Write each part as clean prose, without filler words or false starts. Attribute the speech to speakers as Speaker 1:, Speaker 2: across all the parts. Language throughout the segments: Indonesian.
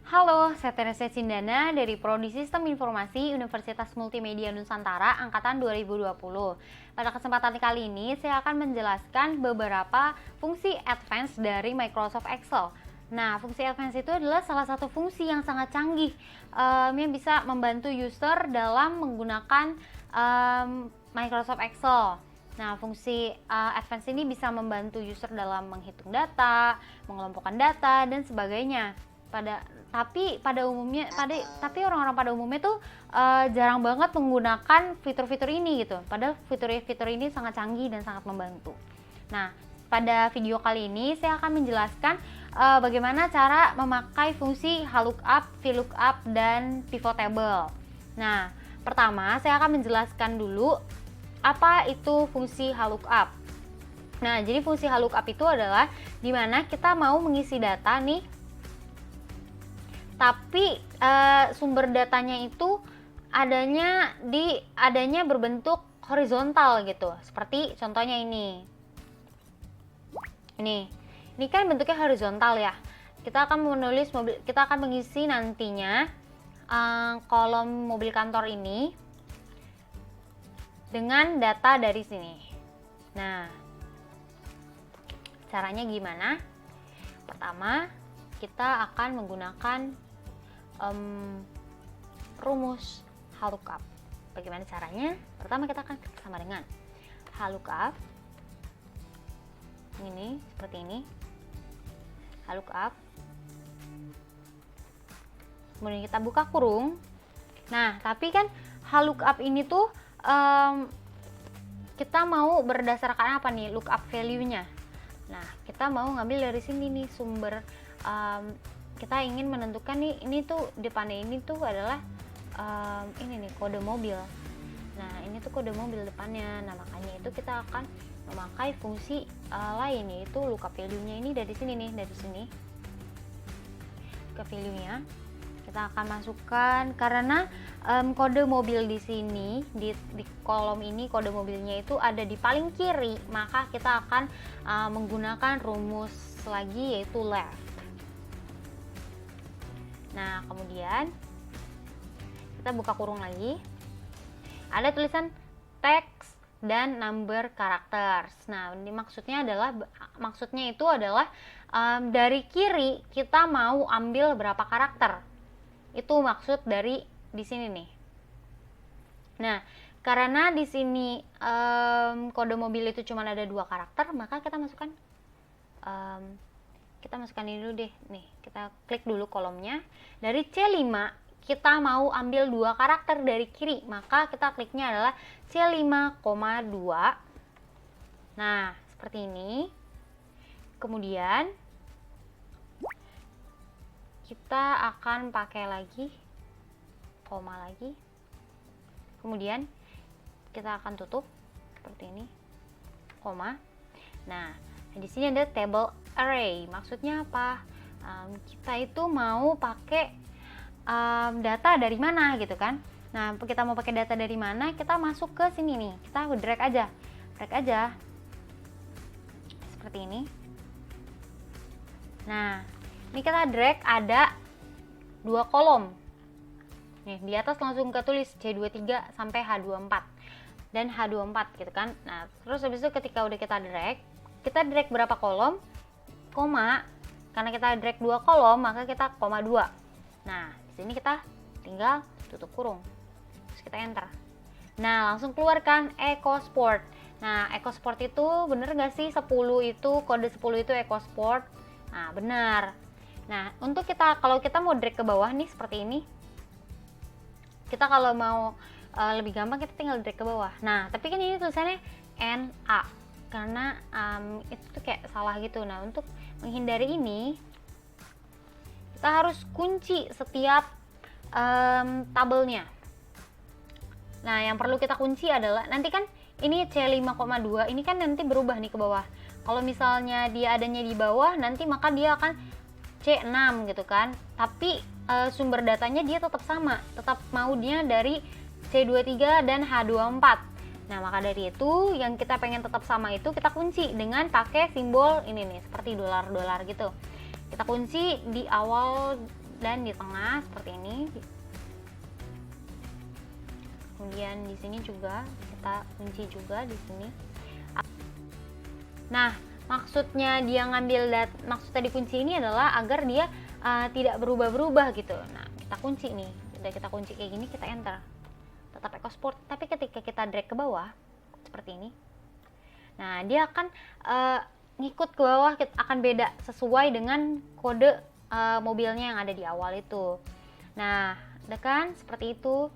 Speaker 1: Halo, saya Teresa Cindana dari Prodi Sistem Informasi Universitas Multimedia Nusantara Angkatan 2020. Pada kesempatan kali ini, saya akan menjelaskan beberapa fungsi advance dari Microsoft Excel. Nah, fungsi advance itu adalah salah satu fungsi yang sangat canggih yang bisa membantu user dalam menggunakan Microsoft Excel. Nah, fungsi advance ini bisa membantu user dalam menghitung data, mengelompokkan data, dan sebagainya. Tapi orang-orang pada umumnya tuh jarang banget menggunakan fitur-fitur ini gitu. Padahal fitur-fitur ini sangat canggih dan sangat membantu. Nah, pada video kali ini saya akan menjelaskan bagaimana cara memakai fungsi HLOOKUP, VLOOKUP, dan pivot table. Nah, pertama saya akan menjelaskan dulu apa itu fungsi HLOOKUP. Nah, jadi fungsi HLOOKUP itu adalah dimana kita mau mengisi data nih, tapi sumber datanya itu adanya berbentuk horizontal gitu. Seperti contohnya ini. Ini kan bentuknya horizontal ya. Kita akan mengisi nantinya kolom mobil kantor ini dengan data dari sini. Nah, caranya gimana? Pertama, kita akan menggunakan rumus HLOOKUP. Bagaimana caranya? Pertama kita akan klik sama dengan HLOOKUP. Ini seperti ini. HLOOKUP. Kemudian kita buka kurung. Nah, tapi kan HLOOKUP ini tuh kita mau berdasarkan apa nih lookup value-nya. Nah, kita mau ngambil dari sini nih sumber kita ingin menentukan nih, ini tuh depannya ini tuh adalah ini nih kode mobil. Nah, ini tuh kode mobil depannya. Nah, makanya itu kita akan memakai fungsi lain, yaitu lookup value-nya ini dari sini nih, dari sini ke value-nya kita akan masukkan, karena kode mobil di sini di kolom ini kode mobilnya itu ada di paling kiri, maka kita akan menggunakan rumus lagi yaitu left. Nah, kemudian kita buka kurung lagi. Ada tulisan text dan number characters. Nah, ini maksudnya itu adalah dari kiri kita mau ambil berapa karakter. Itu maksud dari di sini nih. Nah, karena di sini kode mobil itu cuma ada 2 karakter, maka kita masukkan ini dulu deh. Nih, kita klik dulu kolomnya. Dari C5 kita mau ambil 2 karakter dari kiri, maka kita kliknya adalah C5,2. Nah, seperti ini. Kemudian kita akan pakai lagi koma lagi. Kemudian kita akan tutup seperti ini, koma. Nah, di sini ada table array. Maksudnya apa? Kita itu mau pakai data dari mana gitu kan. Nah, kita mau pakai data dari mana, kita masuk ke sini nih. Kita drag aja seperti ini. Nah, ini kita drag ada 2 kolom. Nih, di atas langsung ketulis C23 sampai H24 dan H24 gitu kan. Nah, terus habis itu ketika udah kita drag berapa kolom, koma, karena kita drag 2 kolom, maka kita koma 2. Nah, di sini kita tinggal tutup kurung. Terus kita enter. Nah, langsung keluarkan EcoSport. Nah, EcoSport itu bener nggak sih 10 itu, kode 10 itu EcoSport? Nah, benar. Nah, kalau kita mau drag ke bawah nih seperti ini. Kita kalau mau lebih gampang kita tinggal drag ke bawah. Nah, tapi kan ini tulisannya NA. Karena itu tuh kayak salah gitu. Nah, untuk menghindari ini kita harus kunci setiap tabelnya. Nah, yang perlu kita kunci adalah nanti kan ini C5,2 ini kan nanti berubah nih ke bawah. Kalau misalnya dia adanya di bawah, nanti maka dia akan C6 gitu kan. Tapi sumber datanya dia tetap sama, tetap maunya dari C23 dan H24. Nah, maka dari itu yang kita pengen tetap sama itu kita kunci dengan pakai simbol ini nih, seperti dolar-dolar gitu. Kita kunci di awal dan di tengah seperti ini. Kemudian di sini juga kita kunci juga di sini. Nah, maksudnya dia maksud tadi kunci ini adalah agar dia tidak berubah-berubah gitu. Nah, kita kunci nih. Udah kita kunci kayak gini, kita enter. Tetap EcoSport, tapi ketika kita drag ke bawah seperti ini. Nah, dia akan ngikut ke bawah, akan beda sesuai dengan kode mobilnya yang ada di awal itu. Nah, udah kan seperti itu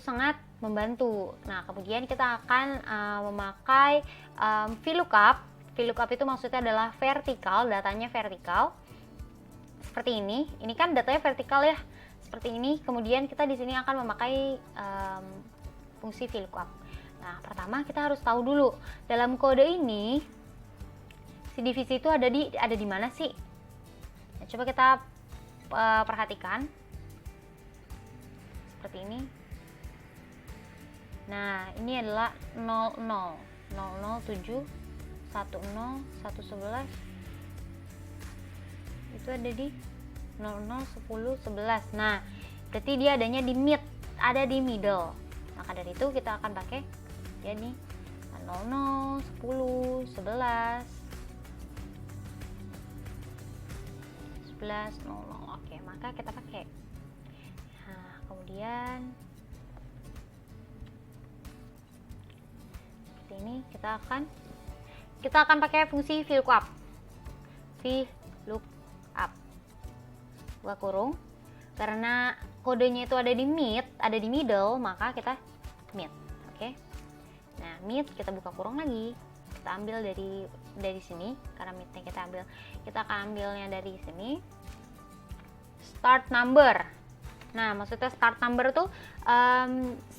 Speaker 1: sangat membantu. Nah, kemudian kita akan memakai VLOOKUP. VLOOKUP itu maksudnya adalah vertikal, datanya vertikal. Seperti ini. Ini kan datanya vertikal ya. Seperti ini. Kemudian kita di sini akan memakai fungsi VLOOKUP. Nah, pertama kita harus tahu dulu dalam kode ini si divisi itu ada di mana sih? Nah, coba kita perhatikan. Seperti ini. Nah, ini adalah 00, 007, 10, 111. Itu ada di 00, 10, 11. Nah, berarti dia adanya di mid, ada di middle. Maka dari itu kita akan pakai dia nih 00, 10, 11, 11, 00. Oke, maka kita pakai. Nah, kemudian seperti ini kita akan pakai fungsi VLOOKUP. VLOOKUP. Buka kurung. Karena kodenya itu ada di mid, ada di middle, maka kita mid. Oke. Nah, mid kita buka kurung lagi. Kita ambil dari sini, karena midnya kita akan ambilnya dari sini. Start number. Nah, maksudnya start number tuh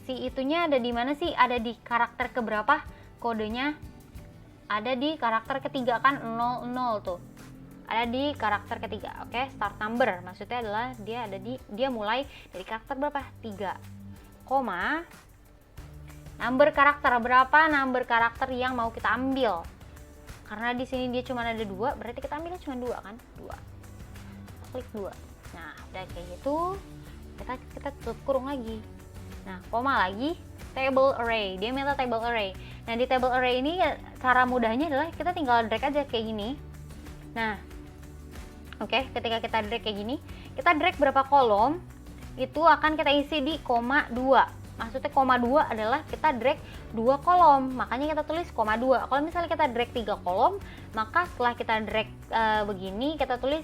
Speaker 1: si itunya ada di mana sih? Ada di karakter keberapa? Kodenya ada di karakter ketiga kan, 00 tuh. Ada di karakter ketiga. Oke, start number maksudnya adalah dia mulai dari karakter berapa? 3. Koma number karakter, berapa number karakter yang mau kita ambil. Karena di sini dia cuma ada 2, berarti kita ambilnya cuma 2 kan? 2. Klik 2. Nah, udah kayak gitu. Kita tutup kurung lagi. Nah, koma lagi, table array. Dia minta table array. Nah, di table array ini cara mudahnya adalah kita tinggal drag aja kayak gini. Nah, oke, ketika kita drag kayak gini, kita drag berapa kolom, itu akan kita isi di koma 2. Maksudnya koma 2 adalah kita drag 2 kolom, makanya kita tulis koma 2. Kalau misalnya kita drag 3 kolom, maka setelah kita drag begini, kita tulis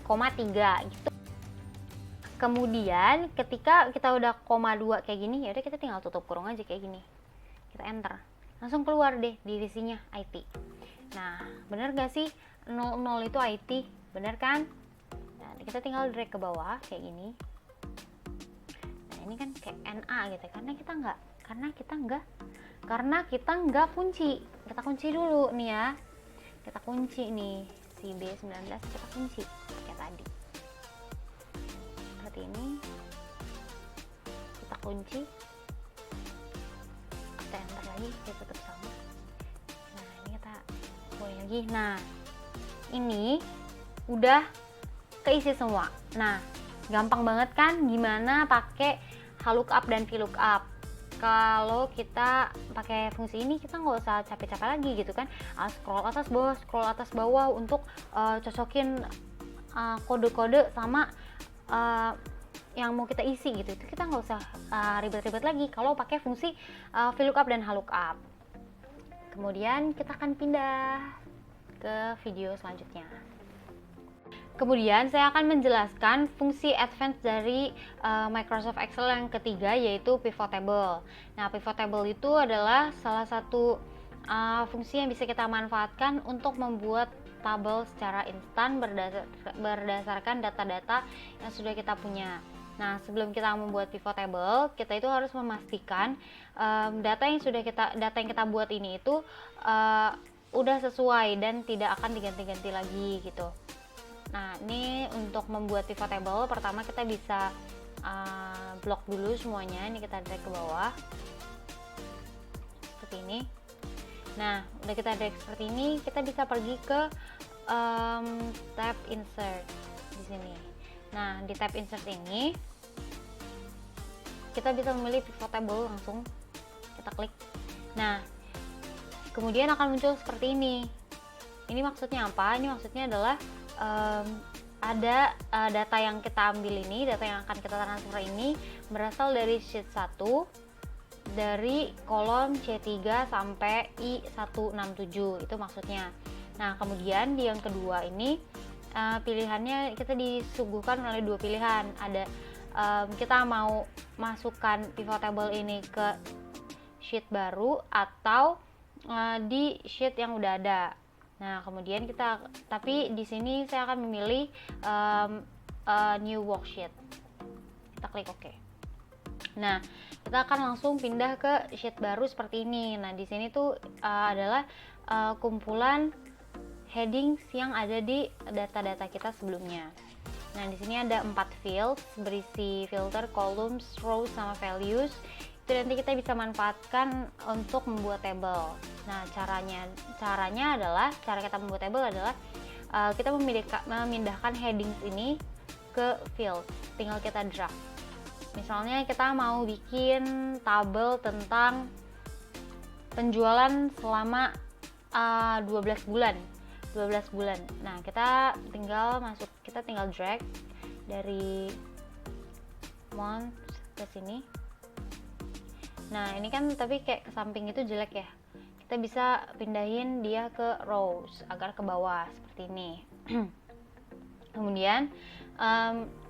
Speaker 1: koma 3 gitu. Kemudian ketika kita udah koma 2 kayak gini, ya udah kita tinggal tutup kurung aja kayak gini. Kita enter. Langsung keluar deh divisinya IT. Nah, bener gak sih 00 itu IT? Bener kan? Nah, kita tinggal drag ke bawah kayak gini. Nah, ini kan kayak NA gitu, karena kita nggak kunci. Kita kunci dulu nih ya. Kita kunci nih si B19, kita kunci kayak tadi. Seperti ini. Kita kunci. Kita enter lagi, kita tutup sama. Nah, ini kita boleh lagi. Nah, ini udah keisi semua. Nah, gampang banget kan gimana pakai HLOOKUP dan VLOOKUP. Kalau kita pakai fungsi ini, kita nggak usah capek-capek lagi gitu kan. Scroll atas bawah untuk cocokin kode-kode sama yang mau kita isi gitu. Itu kita nggak usah ribet-ribet lagi kalau pakai fungsi VLOOKUP dan HLOOKUP. Kemudian kita akan pindah ke video selanjutnya. Kemudian saya akan menjelaskan fungsi advance dari Microsoft Excel yang ketiga, yaitu pivot table. Nah, pivot table itu adalah salah satu fungsi yang bisa kita manfaatkan untuk membuat tabel secara instan berdasarkan data-data yang sudah kita punya. Nah, sebelum kita membuat pivot table, kita itu harus memastikan data yang kita buat ini itu udah sesuai dan tidak akan diganti-ganti lagi gitu. Nah, ini untuk membuat pivot table, pertama kita bisa blok dulu semuanya. Ini kita drag ke bawah seperti ini. Nah, udah kita drag seperti ini, kita bisa pergi ke tab insert di sini. Nah, di tab insert ini kita bisa memilih pivot table, langsung kita klik. Nah, kemudian akan muncul seperti ini. Ini maksudnya apa? Ini maksudnya adalah ada data yang kita ambil ini, data yang akan kita transfer ini berasal dari sheet 1 dari kolom C3 sampai I167, itu maksudnya. Nah, kemudian di yang kedua ini pilihannya kita disuguhkan oleh dua pilihan. Ada kita mau masukkan pivot table ini ke sheet baru atau di sheet yang udah ada. Nah, kemudian tapi di sini saya akan memilih new worksheet. Kita klik OK. Nah, kita akan langsung pindah ke sheet baru seperti ini. Nah, di sini tuh adalah kumpulan headings yang ada di data-data kita sebelumnya. Nah, di sini ada 4 fields berisi filter, columns, rows, sama values. Itu nanti kita bisa manfaatkan untuk membuat table. Nah, caranya adalah, cara kita membuat table adalah kita memindahkan headings ini ke field. Tinggal kita drag. Misalnya kita mau bikin tabel tentang penjualan selama 12 bulan. Nah, kita tinggal drag dari month ke sini. Nah, ini kan tapi kayak ke samping itu jelek ya. Kita bisa pindahin dia ke rows agar ke bawah seperti ini. Kemudian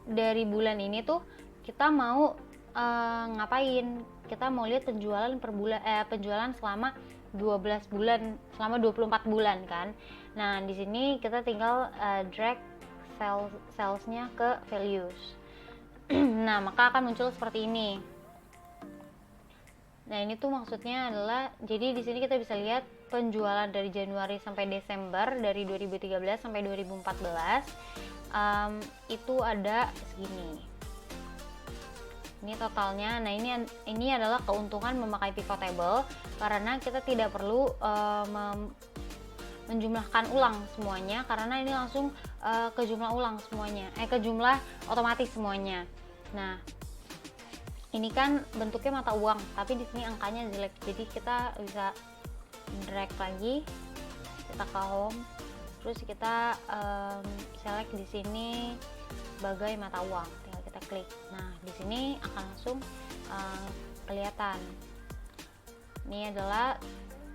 Speaker 1: dari bulan ini tuh kita mau ngapain? Kita mau lihat penjualan per bulan, penjualan selama 12 bulan, selama 24 bulan kan. Nah, di sini kita tinggal drag salesnya ke values. Nah, maka akan muncul seperti ini. Nah, ini tuh maksudnya adalah, jadi di sini kita bisa lihat penjualan dari Januari sampai Desember, dari 2013 sampai 2014 itu ada segini. Ini totalnya. Nah, ini adalah keuntungan memakai pivot table karena kita tidak perlu menjumlahkan ulang semuanya, karena ini langsung ke jumlah ulang semuanya, ke jumlah otomatis semuanya. Nah, ini kan bentuknya mata uang, tapi di sini angkanya jelek, jadi kita bisa drag lagi, kita ke home, terus kita select di sini sebagai mata uang, tinggal kita klik. Nah, di sini akan langsung kelihatan. Ini adalah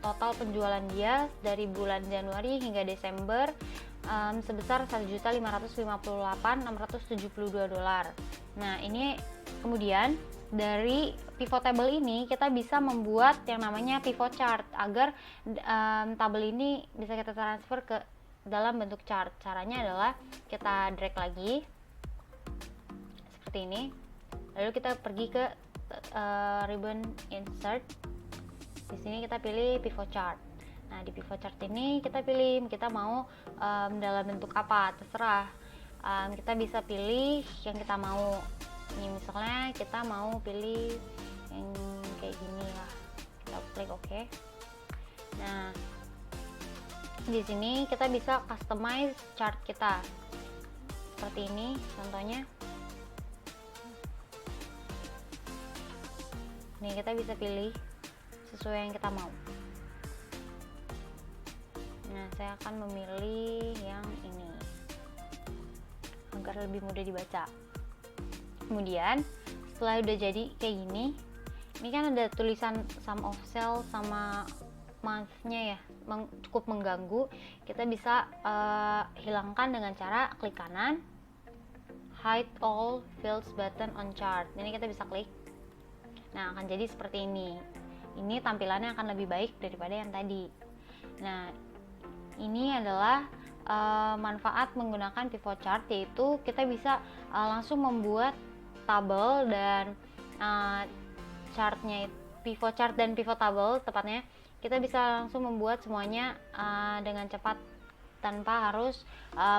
Speaker 1: total penjualan dia dari bulan Januari hingga Desember sebesar $1.558.672. Nah, ini kemudian dari pivot table ini kita bisa membuat yang namanya pivot chart agar tabel ini bisa kita transfer ke dalam bentuk chart. Caranya adalah kita drag lagi seperti ini, lalu kita pergi ke ribbon insert. Di sini kita pilih pivot chart. Nah, di pivot chart ini kita pilih kita mau dalam bentuk apa, terserah. Kita bisa pilih yang kita mau. Ini misalnya kita mau pilih yang kayak gini lah, kita klik OK. Nah, di sini kita bisa customize chart kita seperti ini contohnya. Nih, kita bisa pilih sesuai yang kita mau. Nah, saya akan memilih yang ini agar lebih mudah dibaca. Kemudian setelah udah jadi kayak gini, ini kan ada tulisan sum of sales sama month-nya ya, cukup mengganggu. Kita bisa hilangkan dengan cara klik kanan, hide all fields button on chart. Ini kita bisa klik. Nah, akan jadi seperti ini. Ini tampilannya akan lebih baik daripada yang tadi. Nah, ini adalah manfaat menggunakan pivot chart, yaitu kita bisa langsung membuat tabel dan chartnya, pivot chart dan pivot table tepatnya, kita bisa langsung membuat semuanya dengan cepat tanpa harus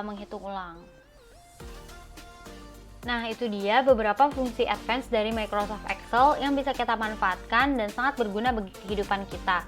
Speaker 1: menghitung ulang. Nah, itu dia beberapa fungsi advance dari Microsoft Excel yang bisa kita manfaatkan dan sangat berguna bagi kehidupan kita.